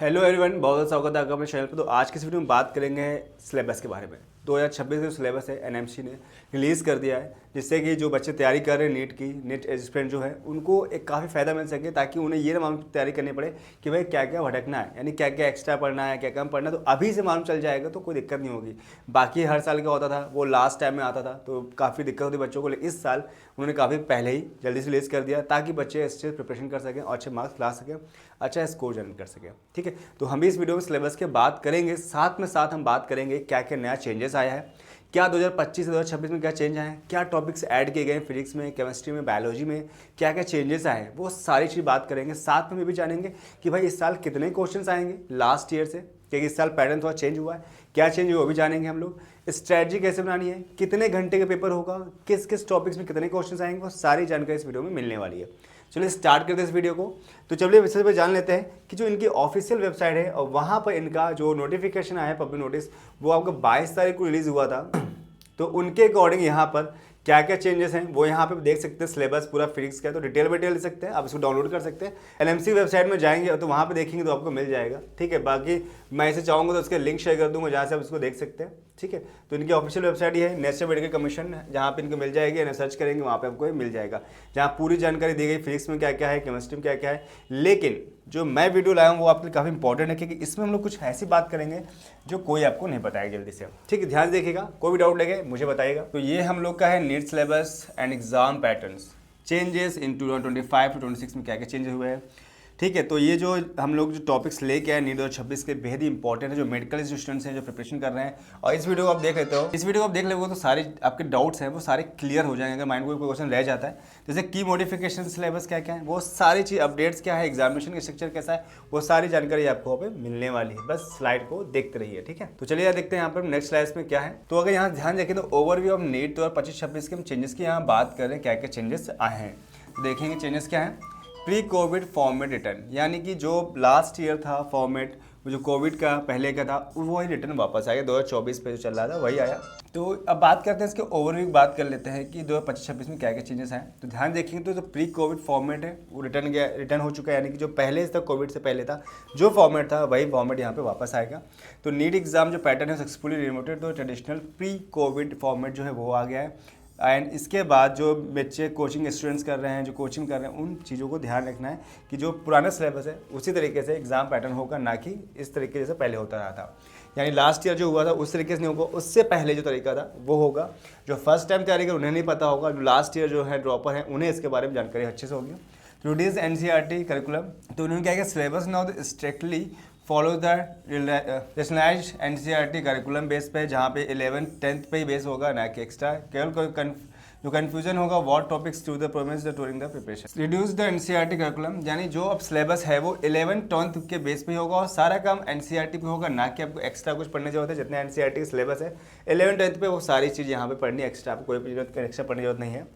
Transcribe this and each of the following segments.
Hello everyone, बहुत बहुत स्वागत है आपका अपने चैनल पर। तो आज की इस वीडियो में बात करेंगे सिलेबस के बारे में। 2026 का जो सिलेबस है एनएमसी ने रिलीज़ कर दिया है, जिससे कि जो बच्चे तैयारी कर रहे हैं नीट एस्पिरेंट जो है उनको एक काफ़ी फ़ायदा मिल सके, ताकि उन्हें ये ना मालूम तैयारी करनी पड़े कि भाई क्या क्या भटकना है, यानी क्या क्या एक्स्ट्रा पढ़ना है, क्या कम पढ़ना है। तो अभी से मालूम चल जाएगा तो कोई दिक्कत नहीं होगी। बाकी हर साल क्या होता था, वो लास्ट टाइम में आता था तो काफ़ी दिक्कत होती बच्चों को, लेकिन इस साल उन्होंने काफ़ी पहले ही जल्दी से रिलीज़ कर दिया, ताकि बच्चे अच्छे प्रिपरेशन कर सकें और अच्छे मार्क्स ला सकें, अच्छा स्कोर जनरेट कर सकें। ठीक है, तो हम भी इस वीडियो में सिलेबस के बात करेंगे, साथ में साथ हम बात करेंगे क्या क्या नया चेंजेस आया है, क्या 2025 से 2026 में क्या चेंज आए हैं, क्या टॉपिक्स ऐड किए गए हैं फिजिक्स में, केमिस्ट्री में, बायोलॉजी में, क्या क्या चेंजेस आए हैं, वो सारी चीज़ बात करेंगे। साथ में भी जानेंगे कि भाई इस साल कितने क्वेश्चंस आएंगे लास्ट ईयर से, क्योंकि इस साल पैटर्न थोड़ा चेंज हुआ है, क्या चेंज हुआ वो भी जानेंगे हम लोग। स्ट्रैटेजी कैसे बनानी है, कितने घंटे का पेपर होगा, किस किस टॉपिक्स में कितने क्वेश्चंस आएंगे, वो सारी जानकारी इस वीडियो में मिलने वाली है। चलिए स्टार्ट करते हैं इस वीडियो को। तो चलिए सबसे पहले जान लेते हैं कि जो इनकी ऑफिशियल वेबसाइट है और वहाँ पर इनका जो नोटिफिकेशन आया है, पब्लिक नोटिस, वो आपको 22 तारीख को रिलीज़ हुआ था। तो उनके अकॉर्डिंग यहाँ पर क्या क्या चेंजेस हैं वो यहाँ पे देख सकते हैं। सिलेबस पूरा फिजिक्स का है तो डिटेल ले सकते हैं, आप इसको डाउनलोड कर सकते हैं। एनएमसी वेबसाइट में जाएंगे तो वहाँ पे देखेंगे तो आपको मिल जाएगा। ठीक है, बाकी मैं इसे चाहूँगा तो उसके लिंक शेयर कर दूँगा जहाँ से आप इसको देख सकते हैं। ठीक है, तो इनकी ऑफिशियल वेबसाइट ये है नेशनल मेडिकल कमीशन, जहाँ पे इनको मिल जाएगी, यानी सर्च करेंगे वहाँ पे आपको ये मिल जाएगा, जहाँ पूरी जानकारी दी गई फिजिक्स में क्या क्या है, केमिस्ट्री में क्या क्या है। लेकिन जो मैं वीडियो लाया हूँ वो आपके लिए काफ़ी इंपॉर्टेंट है, क्योंकि इसमें हम लोग कुछ ऐसी बात करेंगे जो कोई आपको नहीं बताएगा जल्दी से। ठीक है, ध्यान देखिएगा, कोई भी डाउट लगे मुझे बताइएगा। तो ये हम लोग का है NEET syllabus and exam patterns changes in 2025 to 26 में क्या क्या चेंजेस हुए हैं। ठीक है, तो ये जो हम लोग जो टॉपिक्स लेके आए नीट 2026 के, बेहद ही इंपॉर्टेंट है जो मेडिकल स्टूडेंट्स हैं जो प्रिपरेशन कर रहे हैं। और इस वीडियो को आप देख लेते हो, इस वीडियो को आप देख लेते हो तो सारे आपके डाउट्स हैं वो सारे क्लियर हो जाएंगे। अगर माइंड में कोई क्वेश्चन रह जाता है, जैसे की मॉडिफिकेशन सिलेबस क्या क्या है, वो सारी चीज़, अपडेट्स क्या है, एग्जामिनेशन का स्ट्रक्चर कैसा है, वो सारी जानकारी आपको यहाँ पे मिलने वाली है। बस स्लाइड को देखते रहिए। ठीक है, तो चलिए यार देखते हैं यहाँ पर नेक्स्ट स्लाइड में क्या है। तो अगर यहाँ ध्यान देखें तो ओवरव्यू ऑफ नीट 2025-26 के हम चेंजेस की यहाँ बात कर रहे हैं, क्या क्या चेंजेस आए हैं। तो देखेंगे चेंजेस क्या है। प्री कोविड फॉर्मेट रिटर्न, यानी कि जो लास्ट ईयर था फॉर्मेट, वो जो कोविड का पहले का था वही रिटर्न वापस आया, 2024 पे जो चल रहा था वही आया। तो अब बात करते हैं इसके ओवरव्यू, बात कर लेते हैं कि 2025-26 में क्या क्या चेंजेस आए। तो ध्यान देखेंगे तो जो प्री कोविड फॉर्मेट है वो रिटर्न हो चुका है, यानी कि जो पहले तक कोविड से पहले था जो फॉर्मेट था वही फॉर्मेट यहाँ पे वापस आएगा। तो नीट एग्जाम जो पैटर्न है सक्सेसफुली रिमोटेड, तो ट्रेडिशनल प्री कोविड फॉर्मेट जो है वो आ गया है। एंड इसके बाद जो बच्चे कोचिंग स्टूडेंट्स कर रहे हैं, जो कोचिंग कर रहे हैं, उन चीज़ों को ध्यान रखना है कि जो पुराना सिलेबस है उसी तरीके से एग्जाम पैटर्न होगा, ना कि इस तरीके से पहले होता रहा था। यानी लास्ट ईयर जो हुआ था उस तरीके से नहीं होगा, उससे पहले जो तरीका था वो होगा। जो फर्स्ट टाइम तैयारी कर उन्हें नहीं पता होगा, जो लास्ट ईयर जो है ड्रॉपर है उन्हें इसके बारे में जानकारी अच्छे से होगी। रिड्यूस एनसीईआरटी करिकुलम, तो उन्होंने क्या किया, syllabus now strictly follow the rationalise NCERT curriculum base पे, जहाँ पे 11th-10th पे ही बेस होगा, ना कि एक्स्ट्रा। केवल कोई जो कन्फ्यूजन होगा what topics to the promise during the preparation. Reduce the NCERT curriculum, यानी जो अब सिलेबस है वो 11th-10th के बेस पे होगा और सारा काम एनसीईआरटी पे होगा, ना कि आपको एक्स्ट्रा कुछ पढ़ने जरूरत है। जितने एनसीईआरटी का सिलेबस है 11th-10th पे वो सारी चीज़ यहाँ पे पढ़नी, एक्स्ट्रा आपको कोई एक्स्ट्रा पढ़ने की जरूरत नहीं है।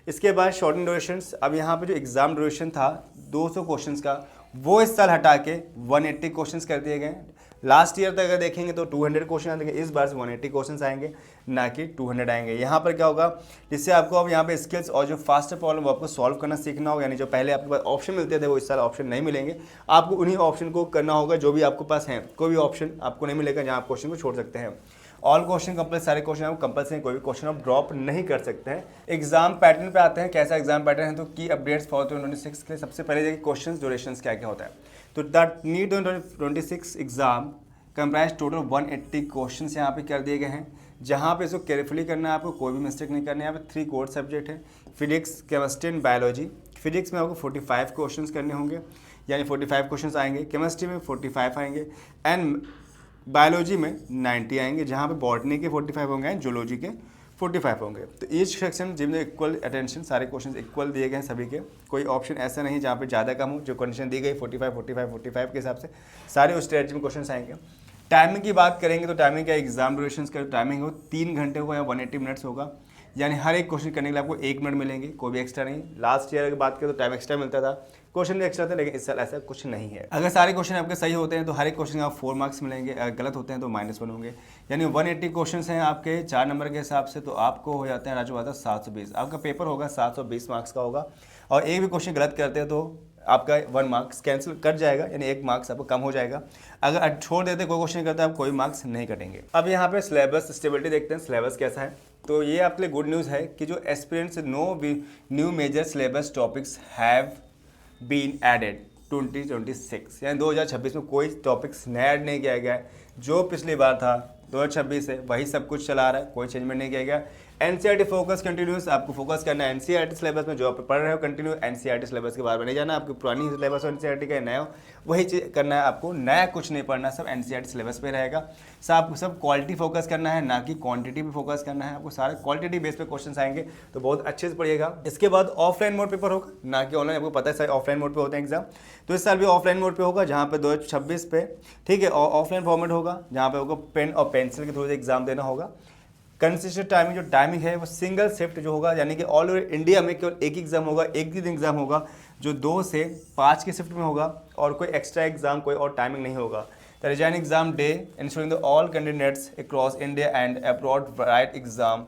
इसके बाद शॉर्टन ड्यूरेशन, अब यहाँ पे जो एग्जाम ड्यूरेशन था 200 क्वेश्चंस का, वो इस साल हटा के 180 क्वेश्चंस कर दिए गए। लास्ट ईयर तक अगर देखेंगे तो 200 क्वेश्चन आते हैं, इस बार से 180 क्वेश्चंस आएंगे, ना कि 200 आएंगे। यहाँ पर क्या होगा, जिससे आपको अब यहाँ पे स्किल्स और जो फास्ट प्रॉब्लम वो आपको सॉल्व करना सीखना होगा। यानी जो पहले आपके पास ऑप्शन मिलते थे वो इस साल ऑप्शन नहीं मिलेंगे, आपको उन्हीं ऑप्शन को करना होगा जो भी आपके पास हैं। कोई भी ऑप्शन आपको नहीं मिलेगा जहाँ आप क्वेश्चन को छोड़ सकते हैं। ऑल क्वेश्चन कंपल्सरी, सारे क्वेश्चन आप कंपल्सरी, कोई भी क्वेश्चन आप ड्रॉप नहीं कर सकते हैं। एग्जाम पैटर्न पे आते हैं, कैसा एग्जाम पैटर्न है। तो की अपडेट्स फॉर 2026 के सबसे पहले देखिए क्वेश्चन ड्यूरेशन क्या क्या होता है। तो the NEET 2026 exam comprise total 180 question यहाँ पे कर दिए गए हैं, जहाँ पे इसको केयरफुली करना है, आपको कोई भी मिस्टेक नहीं करना है। यहाँ पे 3 कोर सब्जेक्ट है, physics, chemistry and biology. Physics में आपको 45 क्वेश्चन करने होंगे, यानी 45 क्वेश्चन आएंगे। केमिस्ट्री में 45 आएंगे एंड बायोलॉजी में 90 आएंगे, जहाँ पे बॉटनी के 45 होंगे एंड जूलॉजी के 45 होंगे। तो ईच सेक्शन जिनमें इक्वल अटेंशन, सारे क्वेश्चन इक्वल दिए गए हैं सभी के, कोई ऑप्शन ऐसा नहीं जहाँ पे ज़्यादा कम हो। जो कंडीशन दी गई 45 के हिसाब से सारे उस स्ट्रेटजी में क्वेश्चन आएंगे। टाइमिंग की बात करेंगे तो टाइमिंग क्या, एग्जाम ड्यूरेशन का टाइमिंग हो 3 घंटे होगा या 180 मिनट्स होगा, यानी हर एक क्वेश्चन करने के लिए आपको 1 मिनट मिलेंगे, कोई भी एक्स्ट्रा नहीं। लास्ट ईयर की बात करें तो टाइम एक्स्ट्रा मिलता था, क्वेश्चन भी एक्स्ट्रा था, लेकिन इस साल ऐसा कुछ नहीं है। अगर सारे क्वेश्चन आपके सही होते हैं तो हर एक क्वेश्चन का 4 मार्क्स मिलेंगे, अगर गलत होते हैं तो -1 होंगे। यानी 180 क्वेश्चन हैं आपके 4 नंबर के हिसाब से, तो आपको हो जाते हैं राजू बात 720। आपका पेपर होगा 720 मार्क्स का होगा, और एक भी क्वेश्चन गलत करते हैं तो आपका 1 मार्क्स कैंसिल कट जाएगा, यानी 1 मार्क्स आपको कम हो जाएगा। अगर छोड़ देते कोई क्वेश्चन करता है आप कोई मार्क्स नहीं कटेंगे। अब यहाँ पे सिलेबस स्टेबिलिटी देखते हैं, सिलेबस कैसा है। तो ये आपके लिए गुड न्यूज़ है कि जो aspirants no new major syllabus topics have been added 2026, यानी 2026 में कोई टॉपिक्स नया ऐड नहीं किया गया है। जो पिछली बार था 2026 से वही सब कुछ चला रहा है, कोई चेंजमेंट नहीं किया गया। एनसीईआरटी फोकस कंटिन्यूस, आपको फोकस करना है एनसीईआरटी सिलेबस में, जो आप पढ़ रहे हो कंटिन्यू एनसीईआरटी सिलेबस के बारे में नहीं जाना, आपकी पुरानी सिलेबस एनसीईआरटी का नया वही चीज़ करना है आपको, नया कुछ नहीं पढ़ना, सब एनसीईआरटी सिलेबस पे रहेगा। आपको सब क्वालिटी फोकस करना है, ना कि क्वांटिटी पे फोकस करना है। आपको सारे क्वालिटी बेस पे क्वेश्चन आएंगे तो बहुत अच्छे से पढ़िएगा। इसके बाद ऑफलाइन मोड पेपर होगा, ना कि ऑनलाइन। आपको पता है सारे ऑफलाइन मोड पे होते हैं एग्जाम, तो इस साल भी ऑफलाइन मोड पे होगा, जहाँ पे 2026 पे, ठीक है, ऑफलाइन फॉर्मेट होगा, जहाँ पे होगा पेन और पेंसिल के थ्रू एग्जाम देना होगा। कंसिस्टेंट टाइमिंग, जो टाइमिंग है वो सिंगल शिफ्ट जो होगा, यानी कि ऑल ओवर इंडिया में केवल एक ही एग्जाम होगा, एक ही दिन एग्जाम होगा, जो 2 से 5 की शिफ्ट में होगा, और कोई एक्स्ट्रा एग्जाम कोई और टाइमिंग नहीं होगा। The resign exam day ensuring the all candidates across India and abroad right exam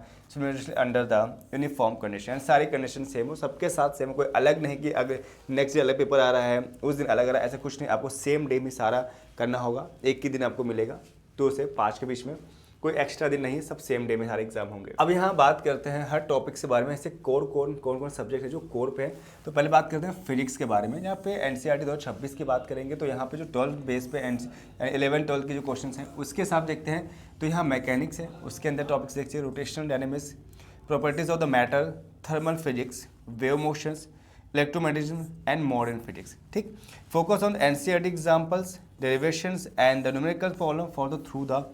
under the uniform condition. सारी कंडीशन सेम हो, सबके साथ सेम हो, कोई अलग नहीं कि अगर नेक्स्ट डे अलग पेपर आ रहा है उस दिन अलग आ रहा है, ऐसा कुछ नहीं। आपको सेम डे में सारा करना होगा, एक ही दिन आपको मिलेगा 2 से 5 के बीच में, कोई एक्स्ट्रा दिन नहीं, सब सेम डे में सारे एग्जाम होंगे। अब यहाँ बात करते हैं हर टॉपिक के बारे में, ऐसे कौन कौन सब्जेक्ट है जो कोर पे है। तो पहले बात करते हैं फिजिक्स के बारे में। यहाँ पे एनसीईआरटी 2026 की बात करेंगे तो यहाँ पे जो 12 बेस पे 11-12 के जो क्वेश्चन हैं उसके हिसाब देखते हैं। तो यहाँ मैकेनिक्स है, उसके अंदर टॉपिक्स देखिए rotational dynamics, properties of the matter, thermal physics, wave motions, electromagnetism and modern physics. ठीक, focus on NCERT examples, derivations and the numerical problem for the through the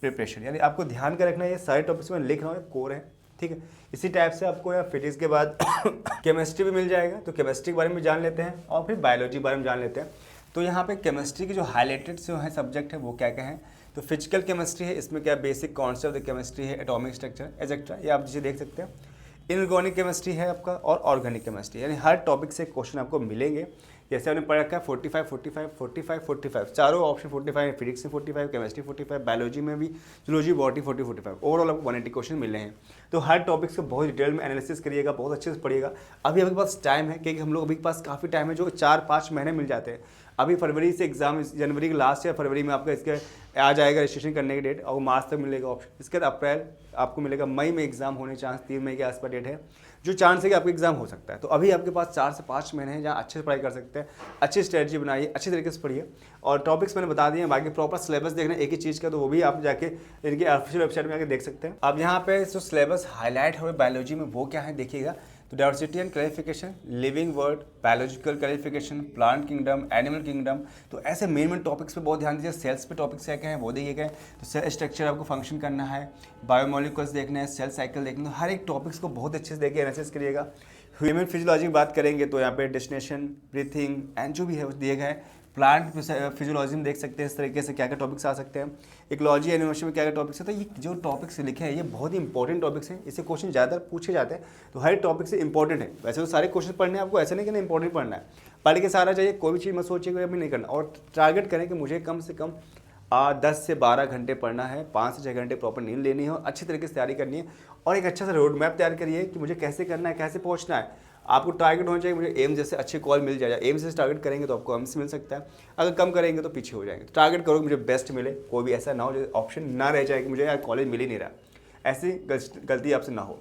preparation. यानी आपको ध्यान कर रखना है, ये सारे टॉपिक्स में लिख रहा हूँ कोर है, ठीक है। इसी टाइप से आपको यहाँ फिजिक्स के बाद केमिस्ट्री भी मिल जाएगा, तो केमिस्ट्री के बारे में जान लेते हैं, और फिर बायोलॉजी के बारे में जान लेते हैं। तो यहाँ पे केमिस्ट्री के जो हाईलाइटेड जो है सब्जेक्ट है वो क्या क्या है। तो फिजिकल केमिस्ट्री है, इसमें क्या basic concept of the chemistry है, एटॉमिक स्ट्रक्चर एजेक्ट्रा, ये आप जिसे देख सकते हैं। इनऑर्गेनिक केमिस्ट्री है आपका, और ऑर्गेनिक केमिस्ट्री, यानी हर टॉपिक से क्वेश्चन आपको मिलेंगे। जैसे आपने पढ़ रखा है 45, 45, 45, 45, चारों ऑप्शन 45 है, फिजिक्स में 45, केमिस्ट्री 45, बायोलॉजी में भी, जूलॉजी बॉटनी 40, 45, ओवरऑल आपको 180 क्वेश्चन मिले हैं। तो हर टॉपिक से बहुत डिटेल में एनालिसिस करिएगा, बहुत अच्छे से पढ़िएगा। अभी आपके पास टाइम है, क्योंकि हम लोग अभी के पास काफ़ी टाइम है, जो 4-5 महीने मिल जाते हैं। अभी फरवरी से एग्जाम, जनवरी के लास्ट या फरवरी में आपका इसके आ जाएगा रजिस्ट्रेशन करने की डेट, और मार्च तक मिलेगा ऑप्शन। इसके बाद अप्रैल आपको मिलेगा, मई में एग्जाम होने चांस 3 मई के आसपास डेट है, जो चांस है कि आपका एग्जाम हो सकता है। तो अभी आपके पास 4 से 5 महीने हैं जहाँ अच्छे से पढ़ाई कर सकते हैं, अच्छी स्ट्रेटजी बनाइए, अच्छी तरीके से पढ़िए। और टॉपिक्स मैंने बता दिए, बाकी प्रॉपर सिलेबस देखना एक ही चीज़ का, तो वो भी आप जाके इनकी ऑफिशियल वेबसाइट में आके देख सकते हैं। अब यहाँ पे जो सिलेबस हाईलाइट हो बायोलॉजी में वो क्या है देखिएगा। तो diversity and clarification, living world, biological clarification, plant kingdom, animal kingdom. तो ऐसे मेन टॉपिक्स पे बहुत ध्यान दीजिए। सेल्स पे टॉपिक्स क्या क्या है वो देखिए गए। तो सेल स्ट्रक्चर आपको फंक्शन करना है, बायोमोलिक्यूल्स देखना है, सेल साइकिल देखना है, हर एक टॉपिक्स को बहुत अच्छे से देखिए, एनालिसिस करिएगा। ह्यूमन फिजियोलॉजी की बात करेंगे तो यहाँ पे डेस्टिनेशन, ब्रीथिंग एंड जो भी है वो दिए गए हैं। प्लांट फिजियोलॉजी में देख सकते हैं इस तरीके से क्या क्या टॉपिक्स आ सकते हैं। इकोलॉजी एनिमेशन में क्या क्या टॉपिक्स है। तो ये जो टॉपिक्स लिखे हैं ये बहुत ही इंपॉर्टेंट टॉपिक्स हैं, इससे क्वेश्चन ज़्यादा पूछे जाते हैं, तो हर टॉपिक से इंपॉर्टेंट है। वैसे तो सारे क्वेश्चन पढ़ने हैं आपको, ऐसा नहीं कि ना इंपॉर्टेंट पढ़ना है, पढ़ के सारा चाहिए, कोई भी चीज़ मत सोचिए कोई अभी नहीं करना। और टारगेट करें कि मुझे कम से कम 10 से 12 घंटे पढ़ना है, 5 से 6 घंटे प्रॉपर नींद लेनी है, अच्छी तरीके से तैयारी करनी है, और एक अच्छा सा रोड मैप तैयार करिए कि मुझे कैसे करना है, कैसे पहुंचना है। आपको टारगेट होना चाहिए मुझे एम जैसे अच्छे कॉल मिल जाए, एम से टारगेट करेंगे तो आपको एम से मिल सकता है, अगर कम करेंगे तो पीछे हो जाएंगे। तो टारगेट करो मुझे बेस्ट मिले, कोई भी ऐसा ना हो जो ऑप्शन ना रह जाए कि मुझे यार कॉलेज मिल ही नहीं रहा, ऐसी गलती आपसे ना हो।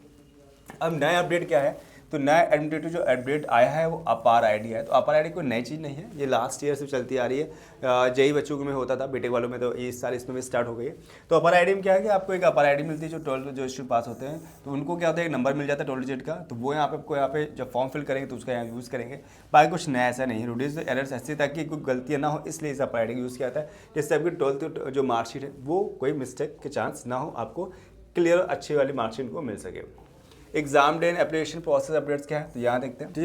अब नया अपडेट क्या है, तो नया एडमिटेटिव जो अपडेट आया है वो अपार आईडी है। तो अपार आईडी कोई नई चीज़ नहीं है, ये लास्ट ईयर से चलती आ रही है। जेई बच्चों में होता था, बीटेक वालों में, तो इस साल इसमें भी स्टार्ट हो गई है। तो अपार आईडी में क्या है कि आपको एक अपार आईडी मिलती है, जो 12 जो स्टूडेंट पास होते हैं तो उनको क्या होता है, एक नंबर मिल जाता है 12 डिजिट का। तो वो यहाँ पे आपको यहाँ पे जब फॉर्म फिल करेंगे तो उसका यहाँ यूज़ करेंगे। बाकी कुछ नया ऐसा नहीं है, रिड्यूस एरर्स ऐसे ताकि कोई गलतियाँ ना हो, इसलिए इस अपार आईडी यूज़ किया जाता है, जिससे आपकी 12th जो मार्कशीट है वो कोई मिस्टेक के चांस ना हो, आपको क्लियर अच्छी वाली मार्कशीट को मिल सके। Exam day and application process updates क्या है, तो यहाँ देखते हैं। तो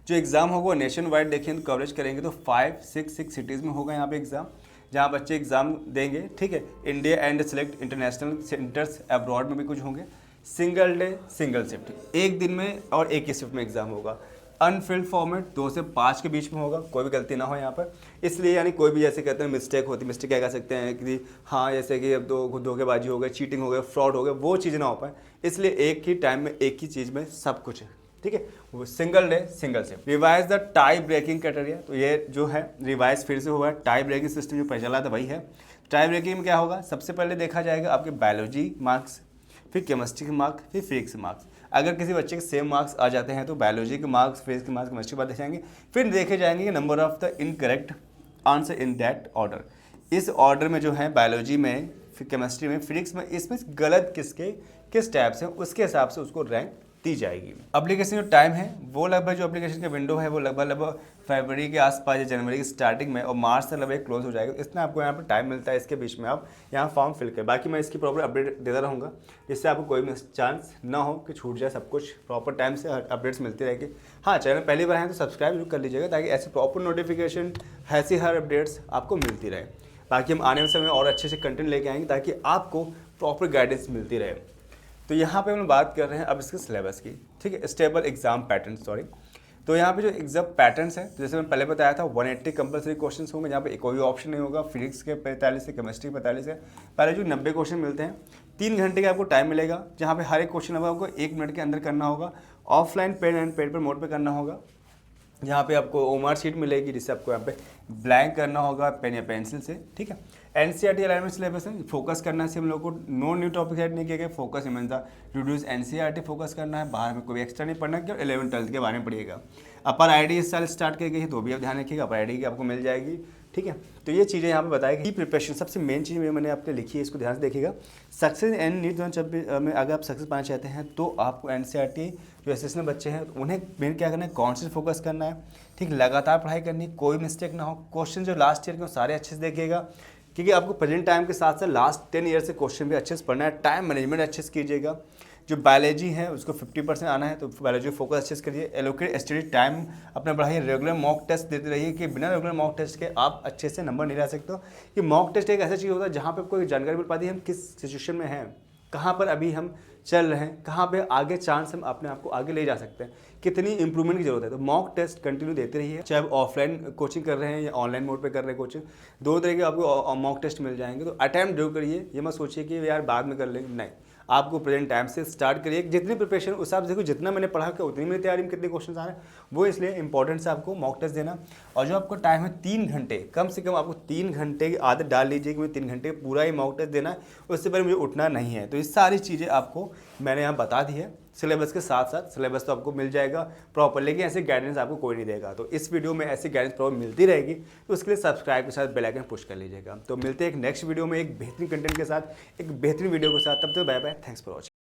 जो एग्जाम होगा वो नेशन वाइड देखिए कवरेज करेंगे, तो 5-6 सिटीज़ में होगा यहाँ पे एग्जाम, जहाँ बच्चे एग्जाम देंगे, ठीक है। India and select international centres abroad में भी कुछ होंगे। सिंगल डे सिंगल शिफ्ट, एक दिन में और एक ही शिफ्ट में एग्जाम होगा। अनफिल्ड फॉर्मेट 2 से 5 के बीच में होगा, कोई भी गलती ना हो यहाँ पर। इसलिए यानी कोई भी जैसे कहते हैं मिस्टेक होती, मिस्टेक क्या कह सकते हैं कि हाँ जैसे कि अब धोखेबाजी हो गई, चीटिंग हो गई, फ्रॉड हो गया, वो चीज़ ना हो पाए, इसलिए एक ही टाइम में एक ही चीज़ में सब कुछ है, ठीक है, वो single day single shift. Revise the tie breaking criteria, तो ये जो है रिवाइज फिर से हुआ है, टाई ब्रेकिंग सिस्टम जो पहले चला था वही है। टाई ब्रेकिंग में क्या होगा, सबसे पहले देखा जाएगा आपके बायोलॉजी मार्क्स, फिर केमिस्ट्री के मार्क्स, फिर फिजिक्स के मार्क्स। अगर किसी बच्चे के सेम मार्क्स आ जाते हैं तो बायोलॉजी के मार्क्स, फिजिक्स के मार्क्स, केमिस्ट्री के बाद देखे जाएंगे, फिर देखे जाएंगे number of the incorrect answer in that order. इस ऑर्डर में जो है बायोलॉजी में, फिर केमिस्ट्री में, फिजिक्स में, इसमें गलत किस टाइप से उसके हिसाब से उसको रैंक दी जाएगी। एप्लीकेशन जो टाइम है वो लगभग, जो एप्लीकेशन का विंडो है वो लगभग फरवरी के आसपास या जनवरी की स्टार्टिंग में और मार्च से लगभग क्लोज हो जाएगा। इतना आपको यहाँ पर टाइम मिलता है, इसके बीच में आप यहाँ फॉर्म फिल करें। बाकी मैं इसकी प्रॉपर अपडेट देता रहूँगा जिससे आपको कोई भी चांस ना हो कि छूट जाए, सब कुछ प्रॉपर टाइम से अपडेट्स मिलती रहेगी। हाँ, चैनल पहली बार है तो सब्सक्राइब जरूर कर लीजिएगा ताकि ऐसे प्रॉपर नोटिफिकेशन, ऐसी हर अपडेट्स आपको मिलती रहे। बाकी हम आने वाले समय में और अच्छे से कंटेंट लेके आएंगे ताकि आपको प्रॉपर गाइडेंस मिलती रहे। तो यहाँ पे हम बात कर रहे हैं अब इसके सिलेबस की, ठीक है, स्टेबल एग्जाम पैटर्न, सॉरी। तो यहाँ पे जो एग्जाम पैटर्न्स है, जैसे मैं पहले बताया था 180 कंपलसरी क्वेश्चंस होंगे, जहाँ पे कोई ऑप्शन नहीं होगा। फिजिक्स के 45 से, केमिस्ट्री 45 है, पहले जो 90 क्वेश्चन मिलते हैं, 3 घंटे का आपको टाइम मिलेगा, जहाँ पे हर एक क्वेश्चन आपको 1 मिनट के अंदर करना होगा। Offline pen and paper mode पर करना होगा। यहाँ पे आपको ओमार शीट मिलेगी जिससे आपको यहाँ पे ब्लैंक करना होगा पेन या पेंसिल से, ठीक है। एनसीईआरटी अलाइनमेंट सिलेबस है, फोकस करना है हम लोग को, नो न्यू टॉपिक ऐड नहीं किया गया, focus mean the reduce NCERT focus करना है, बाहर में कोई एक्स्ट्रा नहीं पढ़ना, क्यों 11th 12th के बारे में पढ़िएगा। अपर आईडी इस साल स्टार्ट की गई है तो भी आप ध्यान रखिएगा, अपर आईडी की आपको मिल जाएगी, ठीक है। तो ये चीज़ें यहाँ पे बताएगी की प्रिपरेशन, सबसे मेन चीज़ मैंने आपने लिखी है, इसको ध्यान से देखिएगा। सक्सेस एंड नीट 2026 में अगर आप सक्सेस पाना चाहते हैं तो आपको एनसीईआरटी जो एसएससी में बच्चे हैं उन्हें मेन क्या करना है, कॉन्सेप्ट फोकस करना है, ठीक, लगातार पढ़ाई करनी, कोई मिस्टेक ना हो। क्वेश्चन जो लास्ट ईयर के सारे अच्छे से देखिएगा, क्योंकि आपको प्रेजेंट टाइम के साथ साथ लास्ट 10 ईयर से क्वेश्चन भी अच्छे से पढ़ना है। टाइम मैनेजमेंट अच्छे से कीजिएगा। जो बायोलॉजी है उसको 50% आना है तो बायोलॉजी फोकस अच्छे से करिए। एलोकेट स्टडी टाइम अपना बढ़ाइए, रेगुलर मॉक टेस्ट देते रहिए कि बिना रेगुलर मॉक टेस्ट के आप अच्छे से नंबर नहीं ला सकते हो। कि मॉक टेस्ट एक ऐसा चीज़ होता है जहाँ पे कोई जानकारी मिल पाती है हम किस सिचुएशन में हैं, कहाँ पर अभी हम चल रहे हैं, कहाँ पे आगे चांस हम अपने आप को आगे ले जा सकते हैं, कितनी इंप्रूवमेंट की जरूरत है। तो मॉक टेस्ट कंटिन्यू देते रहिए, चाहे आप ऑफलाइन कोचिंग कर रहे हैं या ऑनलाइन मोड पे कर रहे हैं कोचिंग, दो तरह के आपको मॉक टेस्ट मिल जाएंगे। तो अटैम्प्ट जरूर करिए, ये मत सोचिए कि यार बाद में कर लेंगे, नहीं, आपको प्रेजेंट टाइम से स्टार्ट करिए। जितनी प्रिपरेशन उस हिसाब से देखो, जितना मैंने पढ़ा कि उतनी मेरी तैयारी में कितने क्वेश्चन आ रहे हैं, वो इसलिए इंपॉर्टेंट से आपको मॉक टेस्ट देना। और जो आपको टाइम है 3 घंटे, कम से कम आपको 3 घंटे की आदत डाल लीजिए कि मुझे 3 घंटे पूरा ही मॉक टेस्ट देना है, उससे पहले मुझे उठना नहीं है। तो ये सारी चीज़ें आपको मैंने यहाँ बता दी है। सिलेबस के साथ साथ सिलेबस तो आपको मिल जाएगा प्रॉपर, लेकिन ऐसे गाइडेंस आपको कोई नहीं देगा। तो इस वीडियो में ऐसी गाइडेंस प्रॉपर मिलती रहेगी, तो उसके लिए सब्सक्राइब के साथ बेल आइकन पुश कर लीजिएगा। तो मिलते हैं एक नेक्स्ट वीडियो में एक बेहतरीन कंटेंट के साथ, एक बेहतरीन वीडियो के साथ। तब तक bye bye, thanks for watching.